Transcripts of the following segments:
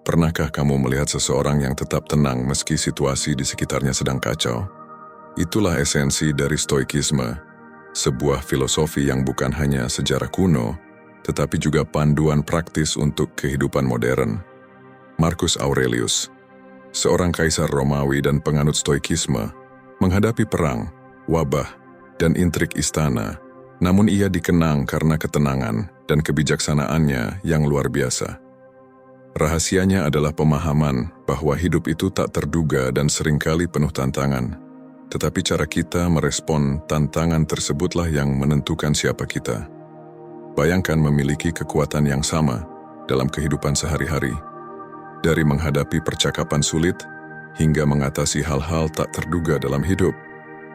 Pernahkah kamu melihat seseorang yang tetap tenang meski situasi di sekitarnya sedang kacau? Itulah esensi dari stoikisme, sebuah filosofi yang bukan hanya sejarah kuno, tetapi juga panduan praktis untuk kehidupan modern. Marcus Aurelius, seorang kaisar Romawi dan penganut stoikisme, menghadapi perang, wabah, dan intrik istana, namun ia dikenang karena ketenangan dan kebijaksanaannya yang luar biasa. Rahasianya adalah pemahaman bahwa hidup itu tak terduga dan seringkali penuh tantangan, tetapi cara kita merespon tantangan tersebutlah yang menentukan siapa kita. Bayangkan memiliki kekuatan yang sama dalam kehidupan sehari-hari, dari menghadapi percakapan sulit hingga mengatasi hal-hal tak terduga dalam hidup.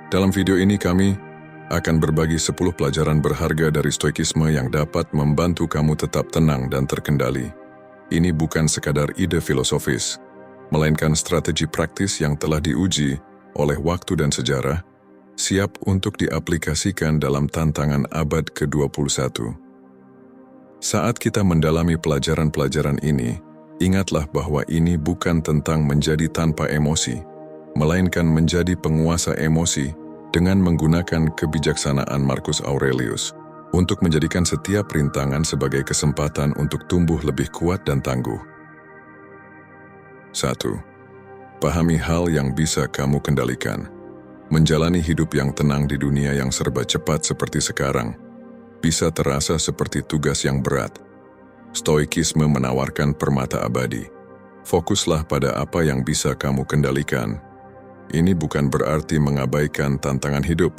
Dalam video ini kami akan berbagi 10 pelajaran berharga dari stoikisme yang dapat membantu kamu tetap tenang dan terkendali. Ini bukan sekadar ide filosofis, melainkan strategi praktis yang telah diuji oleh waktu dan sejarah, siap untuk diaplikasikan dalam tantangan abad ke-21. Saat kita mendalami pelajaran-pelajaran ini, ingatlah bahwa ini bukan tentang menjadi tanpa emosi, melainkan menjadi penguasa emosi dengan menggunakan kebijaksanaan Marcus Aurelius untuk menjadikan setiap rintangan sebagai kesempatan untuk tumbuh lebih kuat dan tangguh. 1. Pahami hal yang bisa kamu kendalikan. Menjalani hidup yang tenang di dunia yang serba cepat seperti sekarang bisa terasa seperti tugas yang berat. Stoikisme menawarkan permata abadi. Fokuslah pada apa yang bisa kamu kendalikan. Ini bukan berarti mengabaikan tantangan hidup,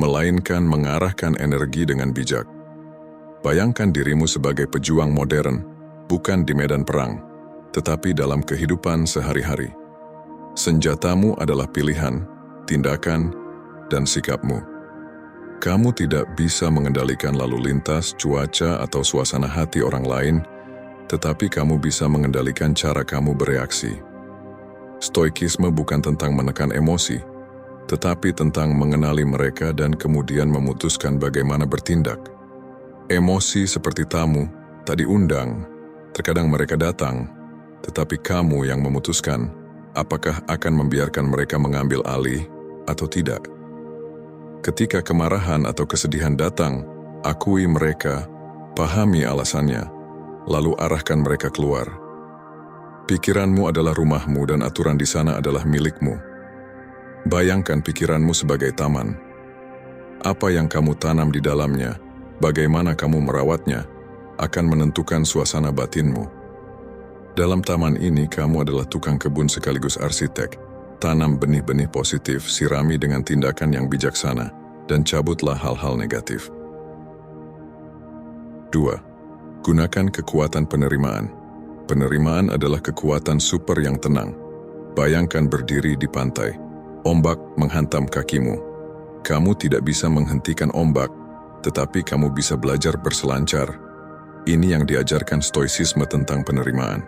melainkan mengarahkan energi dengan bijak. Bayangkan dirimu sebagai pejuang modern, bukan di medan perang, tetapi dalam kehidupan sehari-hari. Senjatamu adalah pilihan, tindakan, dan sikapmu. Kamu tidak bisa mengendalikan lalu lintas, cuaca, atau suasana hati orang lain, tetapi kamu bisa mengendalikan cara kamu bereaksi. Stoikisme bukan tentang menekan emosi, tetapi tentang mengenali mereka dan kemudian memutuskan bagaimana bertindak. Emosi seperti tamu, tak diundang, terkadang mereka datang, tetapi kamu yang memutuskan apakah akan membiarkan mereka mengambil alih atau tidak. Ketika kemarahan atau kesedihan datang, akui mereka, pahami alasannya, lalu arahkan mereka keluar. Pikiranmu adalah rumahmu dan aturan di sana adalah milikmu. Bayangkan pikiranmu sebagai taman. Apa yang kamu tanam di dalamnya, bagaimana kamu merawatnya, akan menentukan suasana batinmu. Dalam taman ini, kamu adalah tukang kebun sekaligus arsitek. Tanam benih-benih positif, sirami dengan tindakan yang bijaksana, dan cabutlah hal-hal negatif. 2. Gunakan kekuatan penerimaan. Penerimaan adalah kekuatan super yang tenang. Bayangkan berdiri di pantai. Ombak menghantam kakimu. Kamu tidak bisa menghentikan ombak, tetapi kamu bisa belajar berselancar. Ini yang diajarkan stoicisme tentang penerimaan.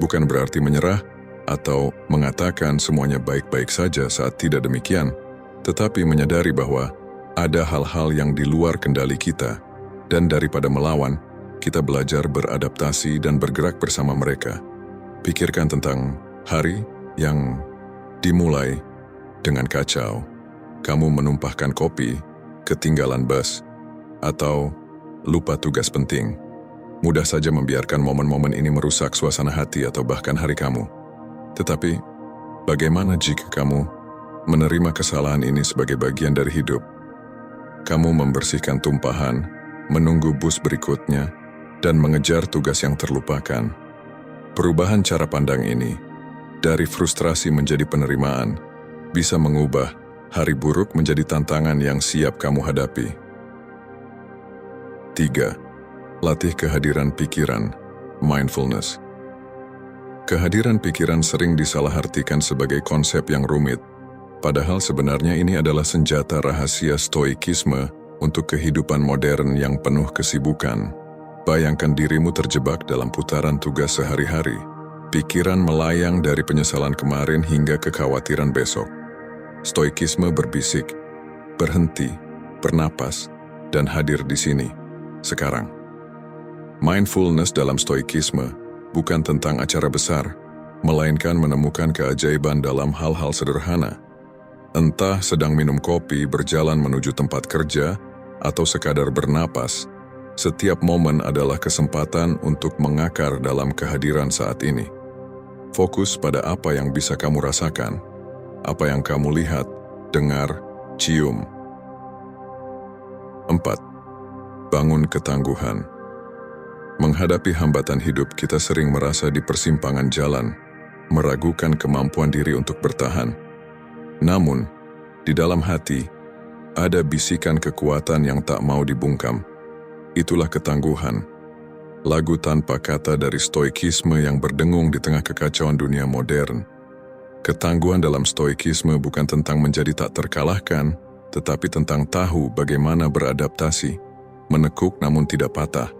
Bukan berarti menyerah atau mengatakan semuanya baik-baik saja saat tidak demikian, tetapi menyadari bahwa ada hal-hal yang di luar kendali kita, dan daripada melawan, kita belajar beradaptasi dan bergerak bersama mereka. Pikirkan tentang hari yang dimulai dengan kacau, kamu menumpahkan kopi, ketinggalan bus, atau lupa tugas penting. Mudah saja membiarkan momen-momen ini merusak suasana hati atau bahkan hari kamu. Tetapi, bagaimana jika kamu menerima kesalahan ini sebagai bagian dari hidup? Kamu membersihkan tumpahan, menunggu bus berikutnya, dan mengejar tugas yang terlupakan. Perubahan cara pandang ini, dari frustrasi menjadi penerimaan, bisa mengubah hari buruk menjadi tantangan yang siap kamu hadapi. 3. Latih kehadiran pikiran, mindfulness. Kehadiran pikiran sering disalahartikan sebagai konsep yang rumit, padahal sebenarnya ini adalah senjata rahasia stoikisme untuk kehidupan modern yang penuh kesibukan. Bayangkan dirimu terjebak dalam putaran tugas sehari-hari. Pikiran melayang dari penyesalan kemarin hingga kekhawatiran besok. Stoikisme berbisik, berhenti, bernapas, dan hadir di sini, sekarang. Mindfulness dalam stoikisme bukan tentang acara besar, melainkan menemukan keajaiban dalam hal-hal sederhana. Entah sedang minum kopi, berjalan menuju tempat kerja, atau sekadar bernapas, setiap momen adalah kesempatan untuk mengakar dalam kehadiran saat ini. Fokus pada apa yang bisa kamu rasakan, apa yang kamu lihat, dengar, cium. 4. Bangun ketangguhan. Menghadapi hambatan hidup, kita sering merasa di persimpangan jalan, meragukan kemampuan diri untuk bertahan. Namun, di dalam hati, ada bisikan kekuatan yang tak mau dibungkam. Itulah ketangguhan. Lagu tanpa kata dari stoikisme yang berdengung di tengah kekacauan dunia modern. Ketangguhan dalam stoikisme bukan tentang menjadi tak terkalahkan, tetapi tentang tahu bagaimana beradaptasi, menekuk namun tidak patah.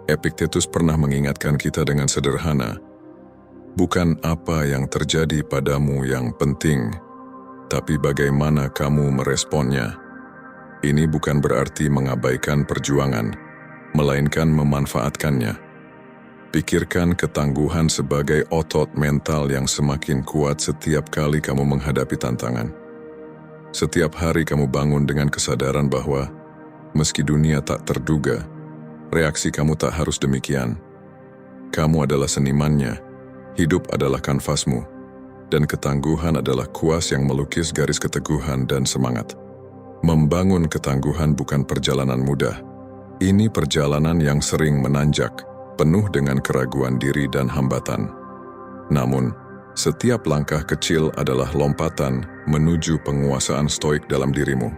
Epictetus pernah mengingatkan kita dengan sederhana, bukan apa yang terjadi padamu yang penting, tapi bagaimana kamu meresponnya. Ini bukan berarti mengabaikan perjuangan, melainkan memanfaatkannya. Pikirkan ketangguhan sebagai otot mental yang semakin kuat setiap kali kamu menghadapi tantangan. Setiap hari kamu bangun dengan kesadaran bahwa, meski dunia tak terduga, reaksi kamu tak harus demikian. Kamu adalah senimannya, hidup adalah kanvasmu, dan ketangguhan adalah kuas yang melukis garis keteguhan dan semangat. Membangun ketangguhan bukan perjalanan mudah. Ini perjalanan yang sering menanjak, penuh dengan keraguan diri dan hambatan. Namun, setiap langkah kecil adalah lompatan menuju penguasaan stoik dalam dirimu.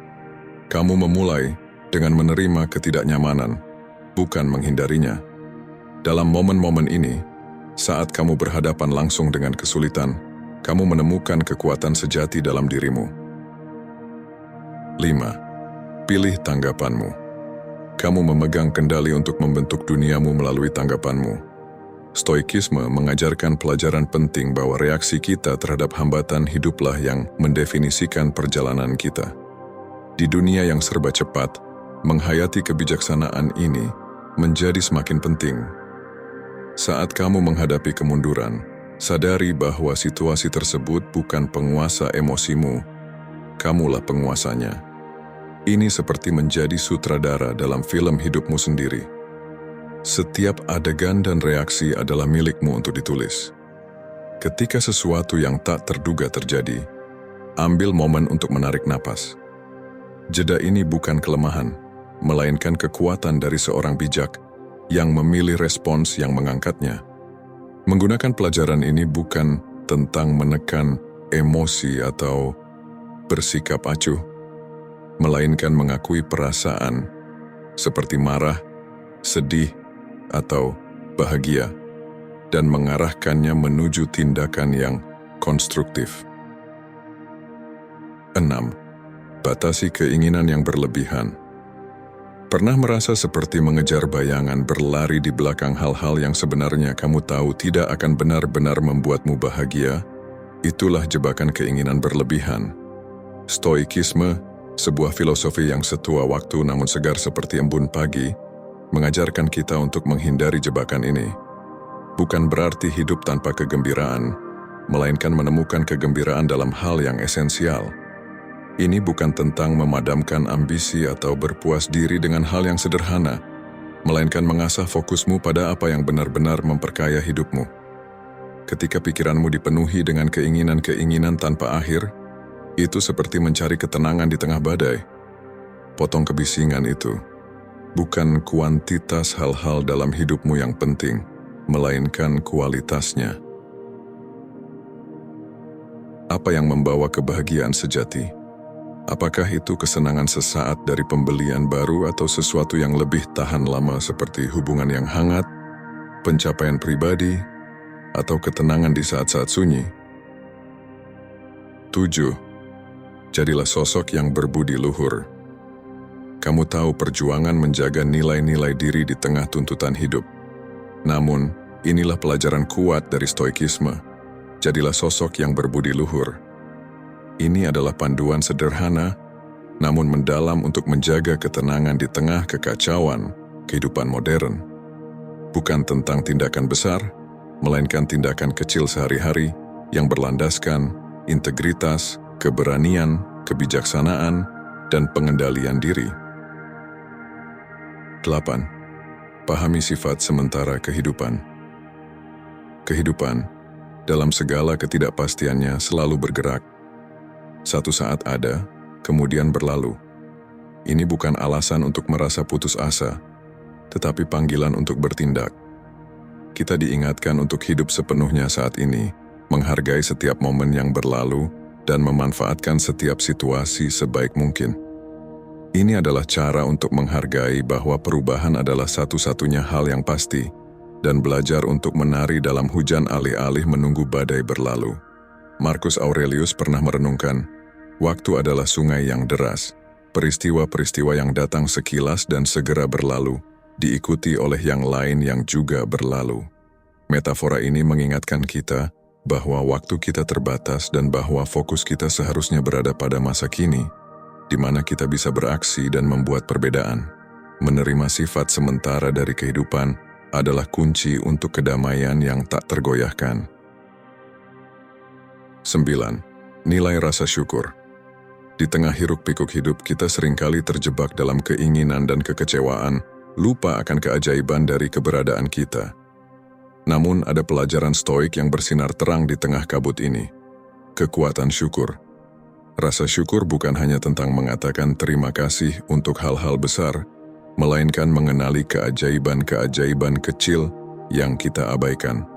Kamu memulai dengan menerima ketidaknyamanan, bukan menghindarinya. Dalam momen-momen ini, saat kamu berhadapan langsung dengan kesulitan, kamu menemukan kekuatan sejati dalam dirimu. 5. Pilih tanggapanmu. Kamu memegang kendali untuk membentuk duniamu melalui tanggapanmu. Stoikisme mengajarkan pelajaran penting bahwa reaksi kita terhadap hambatan hiduplah yang mendefinisikan perjalanan kita. Di dunia yang serba cepat, menghayati kebijaksanaan ini menjadi semakin penting. Saat kamu menghadapi kemunduran, sadari bahwa situasi tersebut bukan penguasa emosimu, kamulah penguasanya. Ini seperti menjadi sutradara dalam film hidupmu sendiri. Setiap adegan dan reaksi adalah milikmu untuk ditulis. Ketika sesuatu yang tak terduga terjadi, ambil momen untuk menarik napas. Jeda ini bukan kelemahan, melainkan kekuatan dari seorang bijak yang memilih respons yang mengangkatnya. Menggunakan pelajaran ini bukan tentang menekan emosi atau bersikap acuh, melainkan mengakui perasaan seperti marah, sedih, atau bahagia, dan mengarahkannya menuju tindakan yang konstruktif. 6. Batasi keinginan yang berlebihan. Pernah merasa seperti mengejar bayangan, berlari di belakang hal-hal yang sebenarnya kamu tahu tidak akan benar-benar membuatmu bahagia? Itulah jebakan keinginan berlebihan. Stoikisme, sebuah filosofi yang setua waktu namun segar seperti embun pagi, mengajarkan kita untuk menghindari jebakan ini. Bukan berarti hidup tanpa kegembiraan, melainkan menemukan kegembiraan dalam hal yang esensial. Ini bukan tentang memadamkan ambisi atau berpuas diri dengan hal yang sederhana, melainkan mengasah fokusmu pada apa yang benar-benar memperkaya hidupmu. Ketika pikiranmu dipenuhi dengan keinginan-keinginan tanpa akhir, itu seperti mencari ketenangan di tengah badai. Potong kebisingan itu. Bukan kuantitas hal-hal dalam hidupmu yang penting, melainkan kualitasnya. Apa yang membawa kebahagiaan sejati? Apakah itu kesenangan sesaat dari pembelian baru atau sesuatu yang lebih tahan lama seperti hubungan yang hangat, pencapaian pribadi, atau ketenangan di saat-saat sunyi? 7. Jadilah sosok yang berbudi luhur. Kamu tahu perjuangan menjaga nilai-nilai diri di tengah tuntutan hidup. Namun, inilah pelajaran kuat dari stoikisme. Jadilah sosok yang berbudi luhur. Ini adalah panduan sederhana, namun mendalam untuk menjaga ketenangan di tengah kekacauan kehidupan modern. bukan tentang tindakan besar, melainkan tindakan kecil sehari-hari yang berlandaskan integritas, keberanian, kebijaksanaan, dan pengendalian diri. 8. Pahami sifat sementara kehidupan. Kehidupan, dalam segala ketidakpastiannya, selalu bergerak. Satu saat ada, kemudian berlalu. Ini bukan alasan untuk merasa putus asa, tetapi panggilan untuk bertindak. Kita diingatkan untuk hidup sepenuhnya saat ini, menghargai setiap momen yang berlalu, dan memanfaatkan setiap situasi sebaik mungkin. Ini adalah cara untuk menghargai bahwa perubahan adalah satu-satunya hal yang pasti, dan belajar untuk menari dalam hujan alih-alih menunggu badai berlalu. Marcus Aurelius pernah merenungkan, waktu adalah sungai yang deras. Peristiwa-peristiwa yang datang sekilas dan segera berlalu, diikuti oleh yang lain yang juga berlalu. Metafora ini mengingatkan kita bahwa waktu kita terbatas dan bahwa fokus kita seharusnya berada pada masa kini, di mana kita bisa beraksi dan membuat perbedaan. Menerima sifat sementara dari kehidupan adalah kunci untuk kedamaian yang tak tergoyahkan. 9. Nilai rasa syukur. Di tengah hiruk-pikuk hidup, kita seringkali terjebak dalam keinginan dan kekecewaan, lupa akan keajaiban dari keberadaan kita. Namun ada pelajaran stoik yang bersinar terang di tengah kabut ini. Kekuatan syukur. Rasa syukur bukan hanya tentang mengatakan terima kasih untuk hal-hal besar, melainkan mengenali keajaiban-keajaiban kecil yang kita abaikan.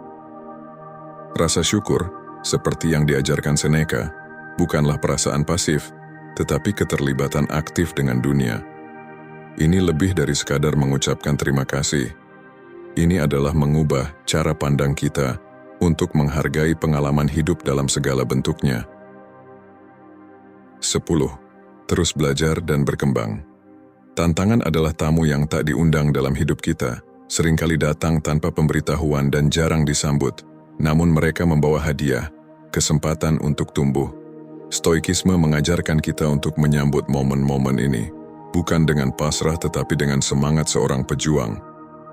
Rasa syukur, seperti yang diajarkan Seneca, bukanlah perasaan pasif, tetapi keterlibatan aktif dengan dunia. Ini lebih dari sekadar mengucapkan terima kasih. Ini adalah mengubah cara pandang kita untuk menghargai pengalaman hidup dalam segala bentuknya. 10. Terus belajar dan berkembang. Tantangan adalah tamu yang tak diundang dalam hidup kita, seringkali datang tanpa pemberitahuan dan jarang disambut, namun mereka membawa hadiah, kesempatan untuk tumbuh. Stoikisme mengajarkan kita untuk menyambut momen-momen ini, bukan dengan pasrah tetapi dengan semangat seorang pejuang.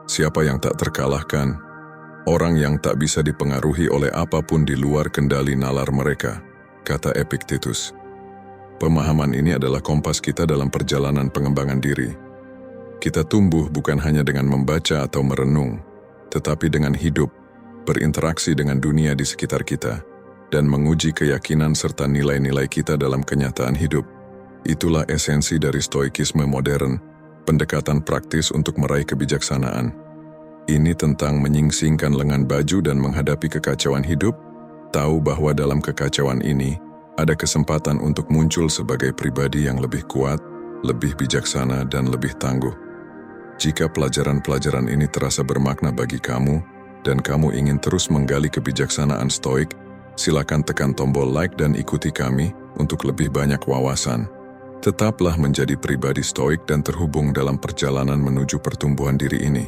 Siapa yang tak terkalahkan? Orang yang tak bisa dipengaruhi oleh apapun di luar kendali nalar mereka, kata Epictetus. Pemahaman ini adalah kompas kita dalam perjalanan pengembangan diri. Kita tumbuh bukan hanya dengan membaca atau merenung, tetapi dengan hidup, berinteraksi dengan dunia di sekitar kita, dan menguji keyakinan serta nilai-nilai kita dalam kenyataan hidup. Itulah esensi dari stoikisme modern, pendekatan praktis untuk meraih kebijaksanaan. Ini tentang menyingsingkan lengan baju dan menghadapi kekacauan hidup, tahu bahwa dalam kekacauan ini, ada kesempatan untuk muncul sebagai pribadi yang lebih kuat, lebih bijaksana, dan lebih tangguh. Jika pelajaran-pelajaran ini terasa bermakna bagi kamu, dan kamu ingin terus menggali kebijaksanaan stoik, silakan tekan tombol like dan ikuti kami untuk lebih banyak wawasan. Tetaplah menjadi pribadi stoik dan terhubung dalam perjalanan menuju pertumbuhan diri ini.